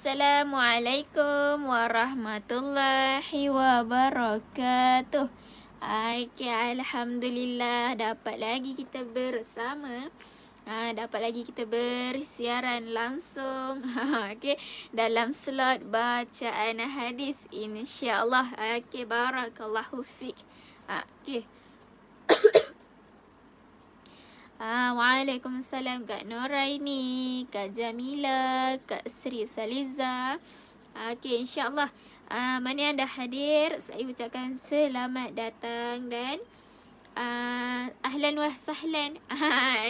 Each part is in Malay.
Assalamualaikum warahmatullahi wabarakatuh. Okay, Alhamdulillah dapat lagi kita bersama. Dapat lagi kita bersiaran langsung okay, dalam slot bacaan hadis insya-Allah. Okay, barakallahu fik. Okay. Waalaikumsalam Kak Noraini, Kak Jamila, Kak Sri Saliza. Okay, insya-Allah mana yang dah hadir, saya ucapkan selamat datang dan ahlan wa sahlan.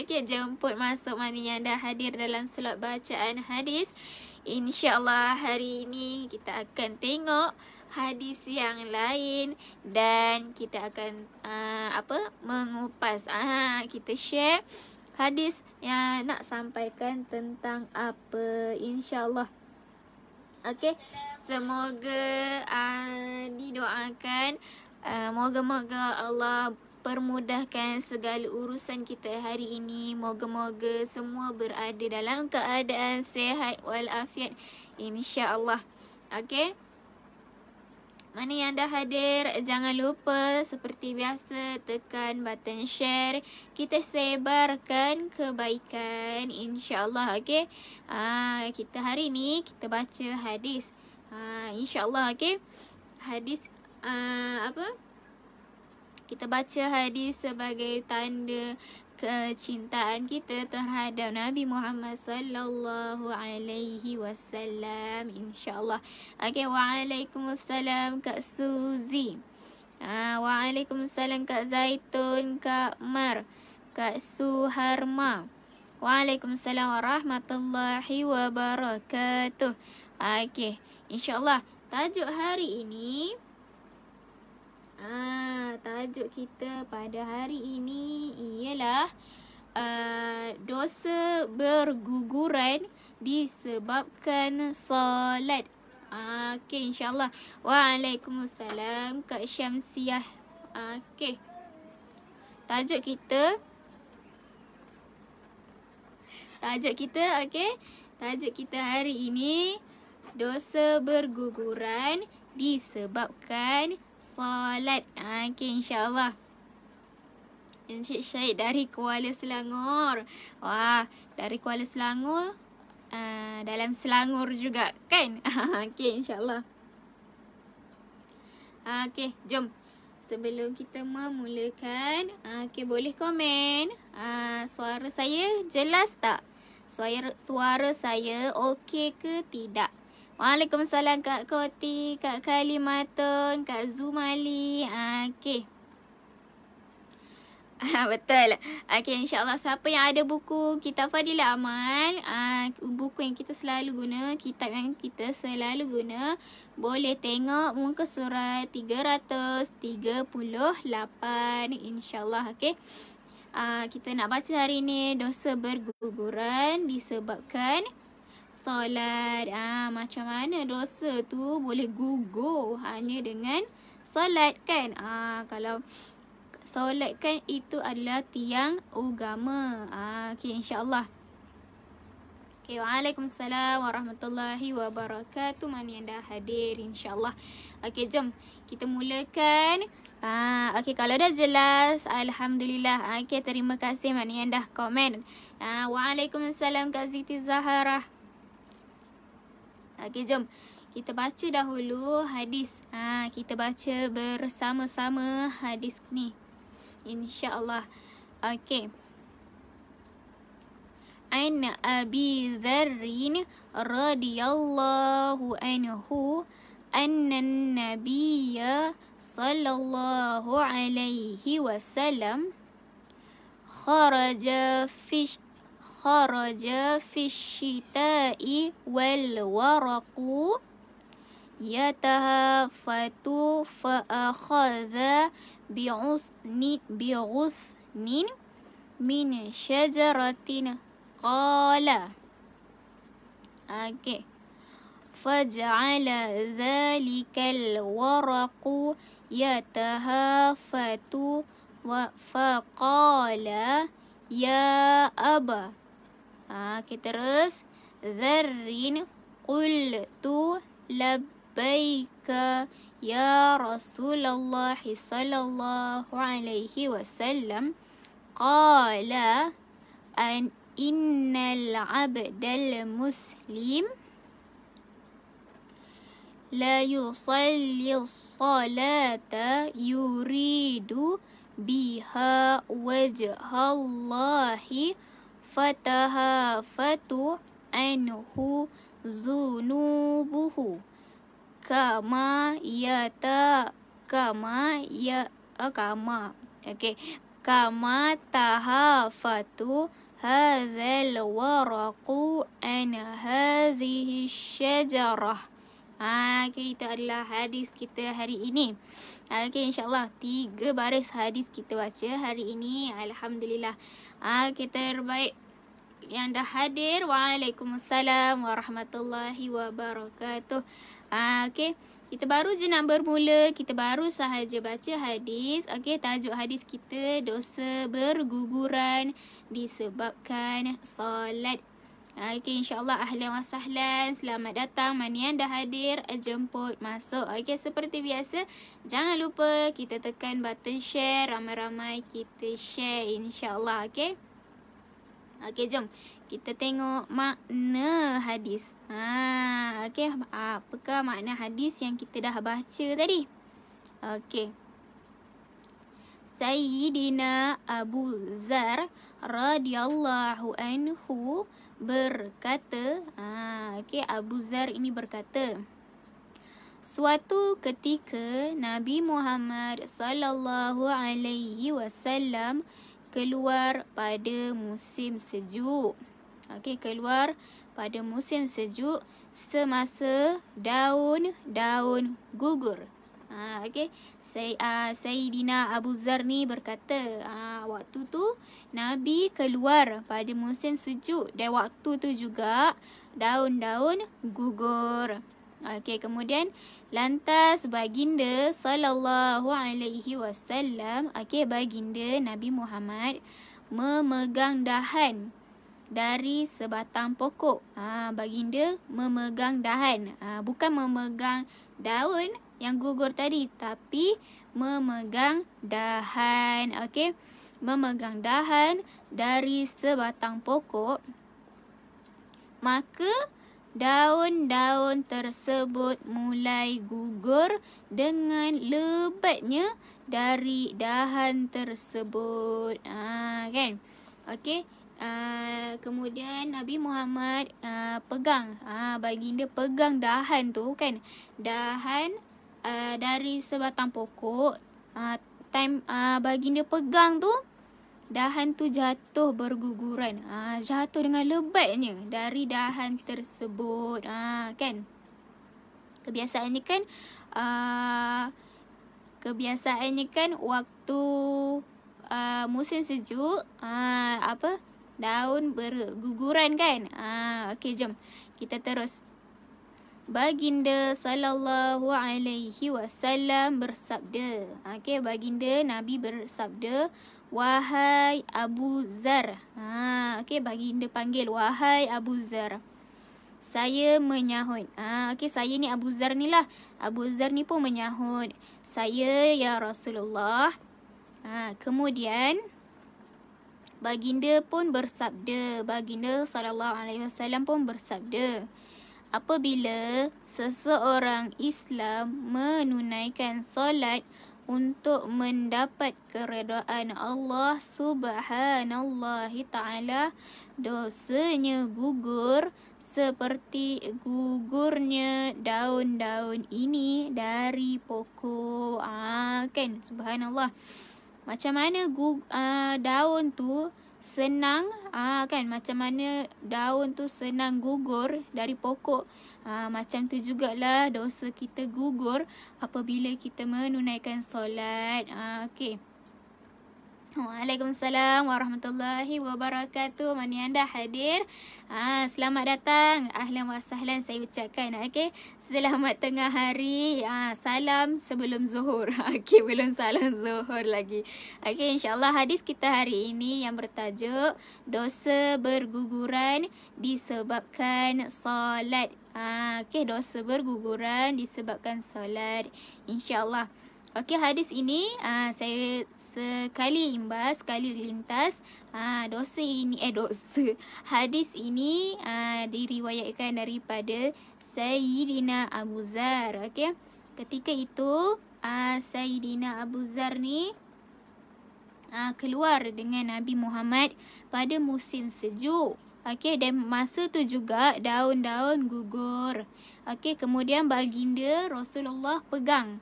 Okay, jemput masuk mana yang dah hadir dalam slot bacaan hadis. InsyaAllah hari ini kita akan tengok hadis yang lain dan kita akan mengupas. Kita share hadis yang nak sampaikan tentang apa, insyaAllah. Okay, semoga didoakan, moga-moga Allah permudahkan segala urusan kita hari ini. Moga-moga semua berada dalam keadaan sihat walafiat, insya-Allah. Okey. Mana yang dah hadir, jangan lupa seperti biasa tekan button share. Kita sebarkan kebaikan, insya-Allah. Okey. Kita hari ni kita baca hadis. Insya-Allah. Okey. Hadis kita baca hadis sebagai tanda kecintaan kita terhadap Nabi Muhammad sallallahu alaihi wasallam, insya-Allah. Okey, waalaikumsalam Kak Suzy. Waalaikumsalam Kak Zaitun, Kak Mar, Kak Suharma. Waalaikumsalam warahmatullahi wabarakatuh. Okey, insya-Allah tajuk hari ini, tajuk kita pada hari ini ialah dosa berguguran disebabkan solat. Okey, insya-Allah. Waalaikumsalam Kak Syamsiah. Okey. Tajuk kita okey. Tajuk kita hari ini dosa berguguran disebabkan solat. Okay, insya-Allah. Encik Syed dari Kuala Selangor. Wah, dari Kuala Selangor, dalam Selangor juga kan? Okay, insya-Allah. Okay, jom. Sebelum kita memulakan, okay, boleh komen. Suara saya jelas tak? Suara saya okey ke tidak? Waalaikumsalam Kak Koti, Kak Kalimatun, Kak Zumali. Okey. Betul. Okey, insya-Allah siapa yang ada buku Kitab Fadilah Amal, buku yang kita selalu guna, kitab yang kita selalu guna, boleh tengok muka surat 338, insya-Allah. Okey. Kita nak baca hari ni dosa berguguran disebabkan solat. Macam mana dosa tu boleh gugur hanya dengan solat kan? Kalau solat kan itu adalah tiang agama. Okay, insya-Allah. Okay, waalaikumsalam warahmatullahi wabarakatuh. Mana yang dah hadir, insya-Allah. Okay, jom kita mulakan. Okay, kalau dah jelas, alhamdulillah. Okay, terima kasih mana yang dah komen. Waalaikumsalam Kak Siti Zahara. Okey, jom kita baca dahulu hadis. Kita baca bersama-sama hadis ni, insya-Allah. Okey. An Abi Dzarrin radhiyallahu anhu anna an-nabiyya sallallahu alaihi wasallam kharaja fi syita'i wal waraqu yatahafatu fa akhadha bi'ghusnin min syajaratin qala. Okay. Faj'ala dhalikal waraqu yatahafatu wa faqala ya aba. Okay, terus Dzarrin qultu labbaika ya Rasulullah sallallahu alaihi wasallam. Qala an innal abdal muslim la yusalli salata yuridu biha wajhallahi fatahafatu anhu zunubuhu kama tahafatu hadzal waraqu an hadhihi syajarah. Okay, itu adalah hadis kita hari ini. Okay, insyaAllah 3 baris hadis kita baca hari ini. Alhamdulillah. Kita terbaik yang dah hadir. Waalaikumsalam warahmatullahi wabarakatuh. Okay, kita baru je nak bermula. Kita baru sahaja baca hadis. Okay, tajuk hadis kita, dosa berguguran disebabkan solat. Okay, insyaAllah ahlan wa sahlan. Selamat datang. Mana yang dah hadir, jemput masuk. Okay, seperti biasa, jangan lupa kita tekan button share. Ramai-ramai kita share, insyaAllah. Okay, jom kita tengok makna hadis. Okay, apakah makna hadis yang kita dah baca tadi? Okay, Sayyidina Abu Dzar radhiyallahu anhu berkata, Abu Dzar ini berkata, suatu ketika Nabi Muhammad sallallahu alaihi wasallam keluar pada musim sejuk. Keluar pada musim sejuk semasa daun-daun gugur. Sayyidina Abu Dzar ni berkata, waktu tu Nabi keluar pada musim sejuk dan waktu tu juga daun-daun gugur. Kemudian lantas baginda sallallahu alaihi wasallam, baginda Nabi Muhammad memegang dahan dari sebatang pokok. Baginda memegang dahan, bukan memegang daun yang gugur tadi, tapi memegang dahan. Memegang dahan dari sebatang pokok, maka daun-daun tersebut mulai gugur dengan lebatnya dari dahan tersebut. Kemudian Nabi Muhammad pegang, baginda pegang dahan tu kan, dahan dari sebatang pokok. Baginda pegang tu, dahan tu jatuh berguguran, jatuh dengan lebatnya dari dahan tersebut. Kebiasaannya kan waktu musim sejuk, daun berguguran kan. Jom kita terus. Baginda sallallahu alaihi wasallam bersabda. Baginda Nabi bersabda, wahai Abu Dzar. Baginda panggil, wahai Abu Dzar. Saya menyahut. Saya ni Abu Dzar ni lah. Abu Dzar ni pun menyahut, saya ya Rasulullah. Kemudian baginda pun bersabda, baginda sallallahu alaihi wasallam pun bersabda, apabila seseorang Islam menunaikan solat untuk mendapat keredaan Allah subhanallahi ta'ala, dosanya gugur seperti gugurnya daun-daun ini dari pokok. Subhanallah. Macam mana daun tu senang, macam mana daun tu senang gugur dari pokok, macam tu jugalah dosa kita gugur apabila kita menunaikan solat. Waalaikumsalam warahmatullahi wabarakatuh. Mana yang dah hadir, selamat datang, ahlan wa sahlan saya ucapkan. Selamat tengah hari. Salam sebelum zuhur. Belum salam zuhur lagi. InsyaAllah hadis kita hari ini yang bertajuk dosa berguguran disebabkan solat. Okey, dosa berguguran disebabkan solat, insya-Allah. Okey, hadis ini saya sekali imbas, sekali lintas. Hadis ini diriwayatkan daripada Sayyidina Abu Zar. Okey. Ketika itu Sayyidina Abu Zar ni keluar dengan Nabi Muhammad pada musim sejuk. Okey, dan masa tu juga daun-daun gugur. Okey, kemudian baginda Rasulullah pegang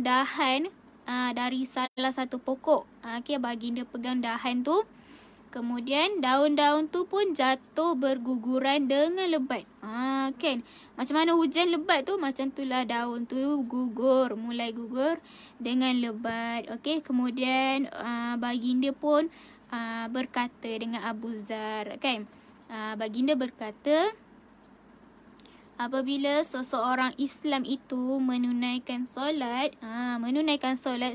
dahan dari salah satu pokok. Okey, baginda pegang dahan tu. Kemudian daun-daun tu pun jatuh berguguran dengan lebat. Kan? Macam mana hujan lebat tu, macam itulah daun tu mulai gugur dengan lebat. Okey, kemudian baginda pun berkata dengan Abu Zar, kan? Baginda berkata, apabila seseorang Islam itu menunaikan solat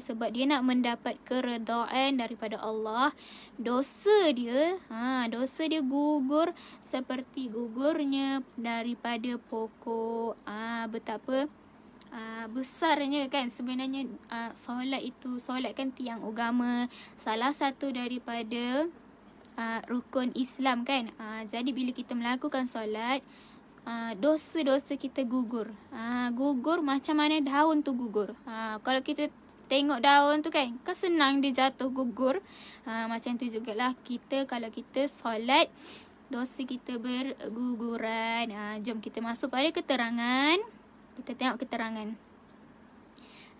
sebab dia nak mendapat keredaan daripada Allah, dosa dia gugur seperti gugurnya daripada pokok. Betapa besarnya, kan, sebenarnya solat kan tiang agama, salah satu daripada rukun Islam, kan. Jadi bila kita melakukan solat, dosa-dosa kita gugur. Gugur macam mana daun tu gugur. Kalau kita tengok daun tu, kan senang dia jatuh gugur. Macam tu jugalah kita, kalau kita solat, dosa kita berguguran. Jom kita masuk pada keterangan. Kita tengok keterangan.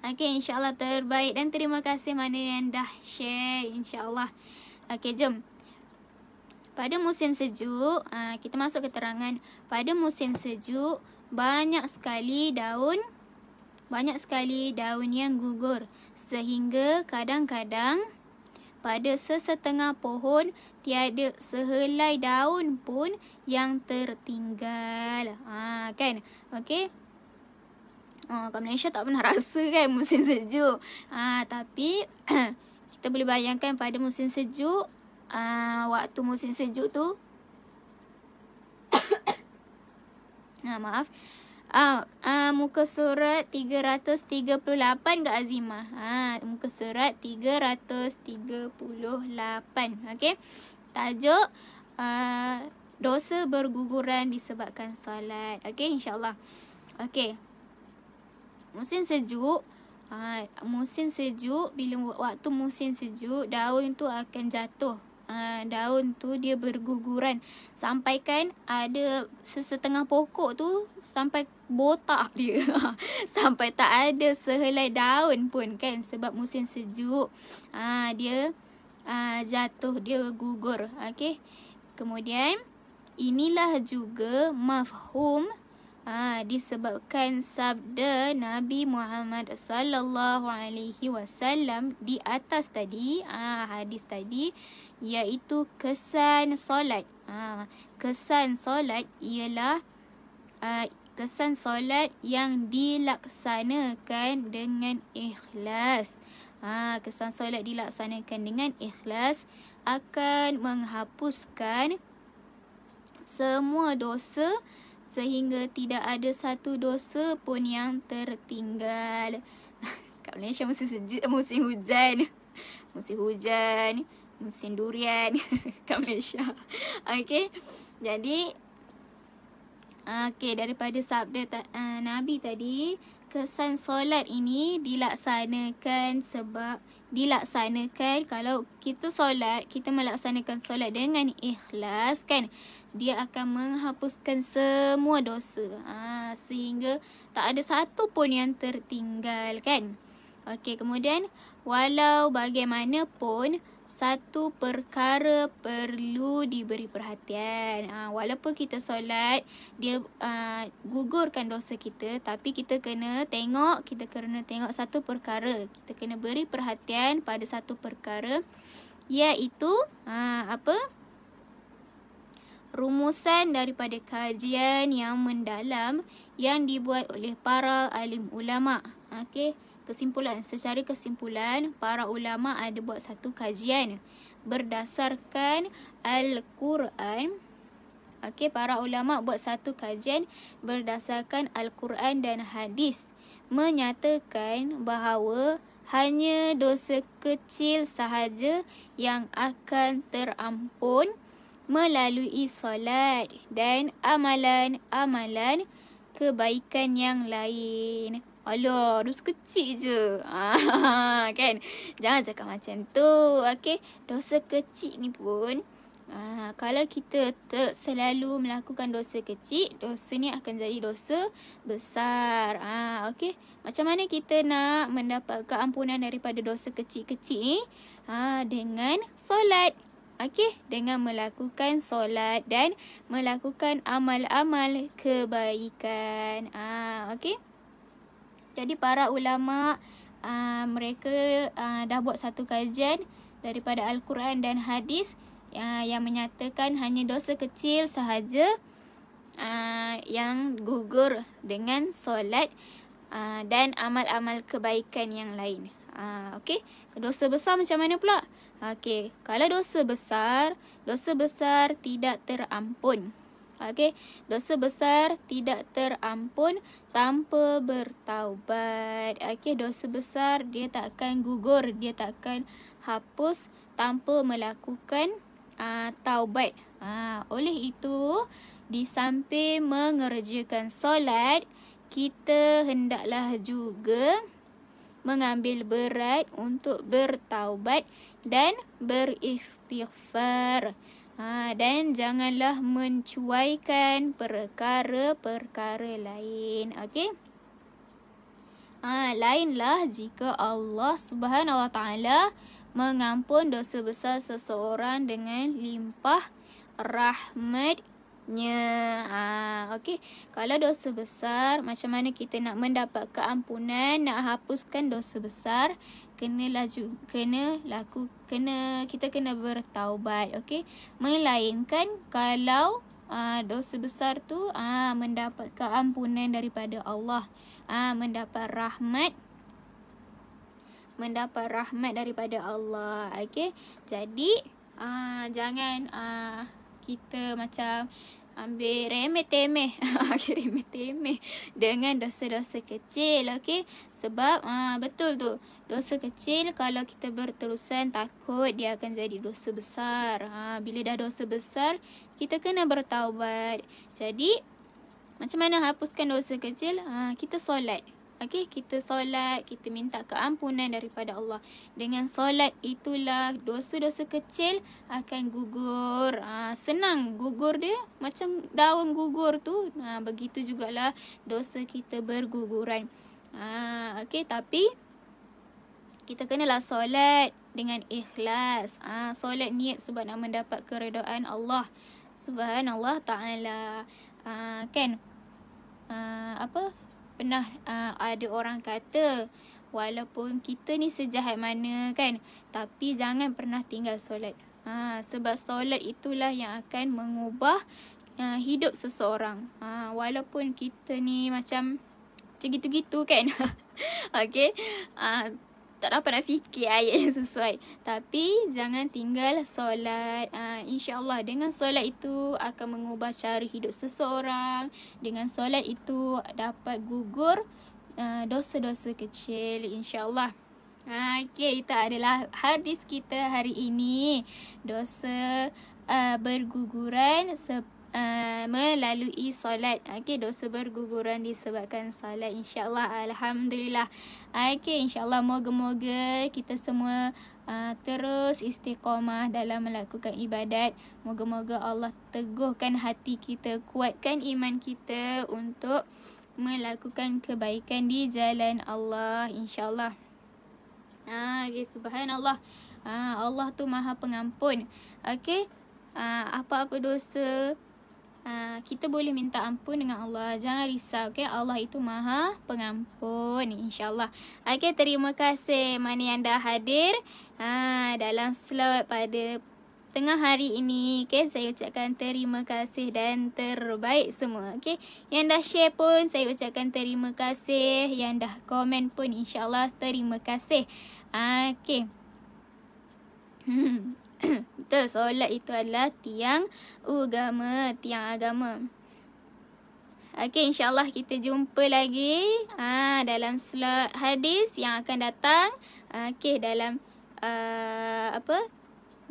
Okey, insya-Allah terbaik, dan terima kasih mana yang dah share, insya-Allah. Okey, jom. Pada musim sejuk, kita masuk keterangan. Pada musim sejuk, banyak sekali daun yang gugur, sehingga kadang-kadang pada sesetengah pohon tiada sehelai daun pun yang tertinggal. Kan? Okey. Kat Malaysia tak pernah rasa, kan, musim sejuk. Tapi kita boleh bayangkan pada musim sejuk, waktu musim sejuk tu muka surat 338 Kak Azimah. Muka surat 338. Okey. Tajuk dosa berguguran disebabkan solat. Okey, insya-Allah. Okey. Musim sejuk, bila waktu musim sejuk, daun tu akan jatuh. Daun tu dia berguguran, sampaikan ada sesetengah pokok tu sampai botak dia. Sampai tak ada sehelai daun pun, kan, sebab musim sejuk. Dia jatuh, dia gugur. Okey. Kemudian inilah juga mafhum disebabkan sabda Nabi Muhammad sallallahu alaihi wasallam di atas tadi, hadis tadi, iaitu kesan solat. Kesan solat ialah kesan solat yang dilaksanakan dengan ikhlas. Kesan solat dilaksanakan dengan ikhlas akan menghapuskan semua dosa, sehingga tidak ada satu dosa pun yang tertinggal. Kat Malaysia musim sejuk, musim hujan, musim durian kat Malaysia. Okey. Jadi daripada sabda Nabi tadi, kesan solat ini dilaksanakan kalau kita solat, kita melaksanakan solat dengan ikhlas, kan, dia akan menghapuskan semua dosa, sehingga tak ada satu pun yang tertinggal, kan. Okey, kemudian walau bagaimanapun satu perkara perlu diberi perhatian. Walaupun kita solat, dia gugurkan dosa kita, tapi kita kena tengok satu perkara. Kita kena beri perhatian pada satu perkara, iaitu rumusan daripada kajian yang mendalam yang dibuat oleh para alim ulama. Okey. Secara kesimpulan, para ulama ada buat satu kajian berdasarkan Al-Quran Okey, para ulama buat satu kajian berdasarkan Al-Quran dan hadis menyatakan bahawa hanya dosa kecil sahaja yang akan terampun melalui solat dan amalan-amalan kebaikan yang lain. Alah, dosa kecil je. Kan? Jangan cakap macam tu. Okey, dosa kecil ni pun kalau kita selalu melakukan dosa kecil, dosa ni akan jadi dosa besar. Okey. Macam mana kita nak mendapat keampunan daripada dosa kecil-kecil ni? Dengan solat. Okey, dengan melakukan solat dan melakukan amal-amal kebaikan. Okey. Jadi para ulama mereka dah buat satu kajian daripada Al-Quran dan hadis yang menyatakan hanya dosa kecil sahaja yang gugur dengan solat dan amal-amal kebaikan yang lain. Okey, dosa besar macam mana pula? Okey, kalau dosa besar tidak terampun. Okey, dosa besar tidak terampun tanpa bertaubat. Okey, dosa besar dia tak akan gugur, dia tak akan hapus tanpa melakukan taubat. Oleh itu, di samping mengerjakan solat, kita hendaklah juga mengambil berat untuk bertaubat dan beristighfar. Dan janganlah mencuaikan perkara-perkara lain. Okey? Lainlah jika Allah Subhanahu Wa Taala mengampun dosa besar seseorang dengan limpah rahmatnya. Okey, kalau dosa besar, macam mana kita nak mendapat keampunan, nak hapuskan dosa besar, kita kena bertaubat. Okey, melainkan kalau dosa besar tu mendapat keampunan daripada Allah, mendapat rahmat daripada Allah. Okey, jadi jangan kita macam ambil remeh-temeh dengan dosa-dosa kecil. Okey, sebab betul tu, dosa kecil kalau kita berterusan, takut dia akan jadi dosa besar. Bila dah dosa besar, kita kena bertaubat. Jadi macam mana hapuskan dosa kecil? Kita solat. Okey, kita solat, kita minta keampunan daripada Allah. Dengan solat itulah dosa-dosa kecil akan gugur. Senang gugur dia, macam daun gugur tu. Begitu jugalah dosa kita berguguran. Okey, tapi kita kenalah solat dengan ikhlas. Solat niat sebab nak mendapat keredaan Allah Subhanahu Taala. Kan? Pernah ada orang kata, walaupun kita ni sejahat mana kan, tapi jangan pernah tinggal solat. Sebab solat itulah yang akan mengubah hidup seseorang. Walaupun kita ni macam gitu-gitu kan. Okey, tak dapat nak fikir ayat yang sesuai, tapi jangan tinggal solat. InsyaAllah dengan solat itu akan mengubah cara hidup seseorang. Dengan solat itu dapat gugur dosa-dosa kecil, insyaAllah. Okey, itu adalah hadis kita hari ini. Dosa berguguran melalui solat. Okey, dosa berguguran disebabkan solat, insyaAllah. Alhamdulillah. Okey, insyaAllah moga-moga kita semua terus istiqamah dalam melakukan ibadat. Moga-moga Allah teguhkan hati kita, kuatkan iman kita untuk melakukan kebaikan di jalan Allah, insyaAllah. Okay, subhanallah. Allah tu maha pengampun. Okey, apa-apa dosa kita boleh minta ampun dengan Allah. Jangan risau, okay? Allah itu maha pengampun, insyaAllah. Okay, terima kasih mana yang dah hadir dalam slot pada tengah hari ini. Okay, saya ucapkan terima kasih dan terbaik semua. Okay, yang dah share pun saya ucapkan terima kasih. Yang dah komen pun insyaAllah terima kasih. Okay. Betul, solat itu adalah tiang agama. Okey, insyaAllah kita jumpa lagi dalam slot hadis yang akan datang. Okey, dalam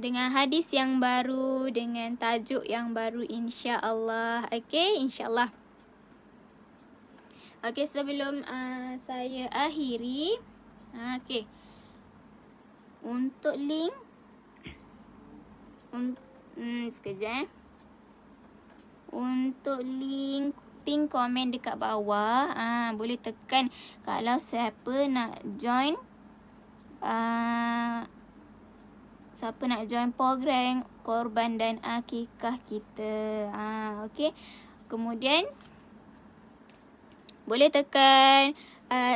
dengan hadis yang baru, dengan tajuk yang baru, insyaAllah. Okey, insyaAllah. Okey, sebelum saya akhiri, okey, untuk link sekejap. Untuk link pin komen dekat bawah, boleh tekan kalau siapa nak join program korban dan akikah kita. Okey. Kemudian boleh tekan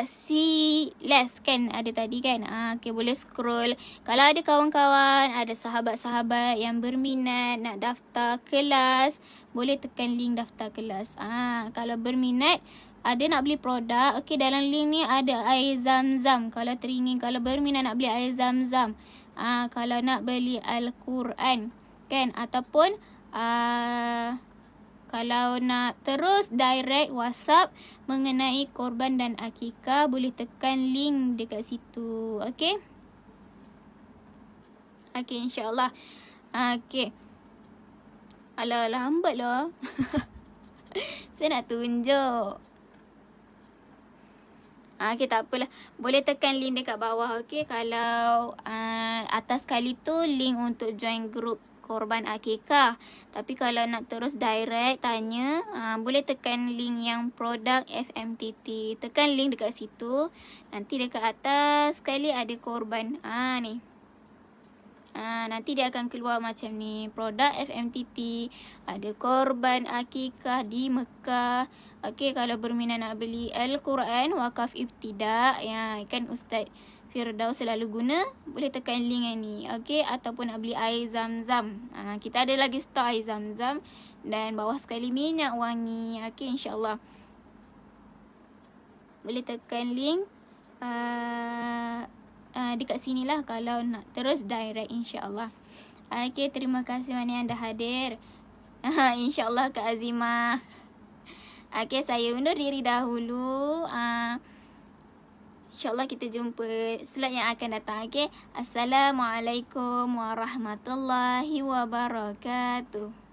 see less kan, ada tadi kan. Okey, boleh scroll. Kalau ada kawan-kawan, ada sahabat-sahabat yang berminat nak daftar kelas, boleh tekan link daftar kelas. Kalau berminat ada nak beli produk, okey, dalam link ni ada air zam-zam. Kalau teringin, kalau berminat nak beli air zam-zam. Kalau nak beli Al-Quran kan, ataupun kalau nak terus direct WhatsApp mengenai korban dan akikah, boleh tekan link dekat situ. Okey. Okey, insyaAllah. Okey. Alah, lambat lah. Saya nak tunjuk. Okey, tak apalah. Boleh tekan link dekat bawah. Okey, kalau atas kali tu link untuk join group korban akikah. Tapi kalau nak terus direct tanya, boleh tekan link yang produk FMTT. Tekan link dekat situ. Nanti dekat atas sekali ada korban. Ni. Nanti dia akan keluar macam ni. Produk FMTT. Ada korban akikah di Mekah. Okey, kalau berminat nak beli Al-Quran wakaf ibtidak, ya kan Ustaz Firdaus selalu guna, boleh tekan link yang ni. Okey, ataupun nak beli air zam-zam. Kita ada lagi stok air zam-zam dan bawah sekali minyak wangi. Okey, insyaAllah. Boleh tekan link dekat sini lah kalau nak terus direct, insyaAllah. Okey, terima kasih mana yang dah hadir. InsyaAllah Kak Azimah. Okey, saya undur diri dahulu. InsyaAllah kita jumpa slot yang akan datang. Okey. Assalamualaikum warahmatullahi wabarakatuh.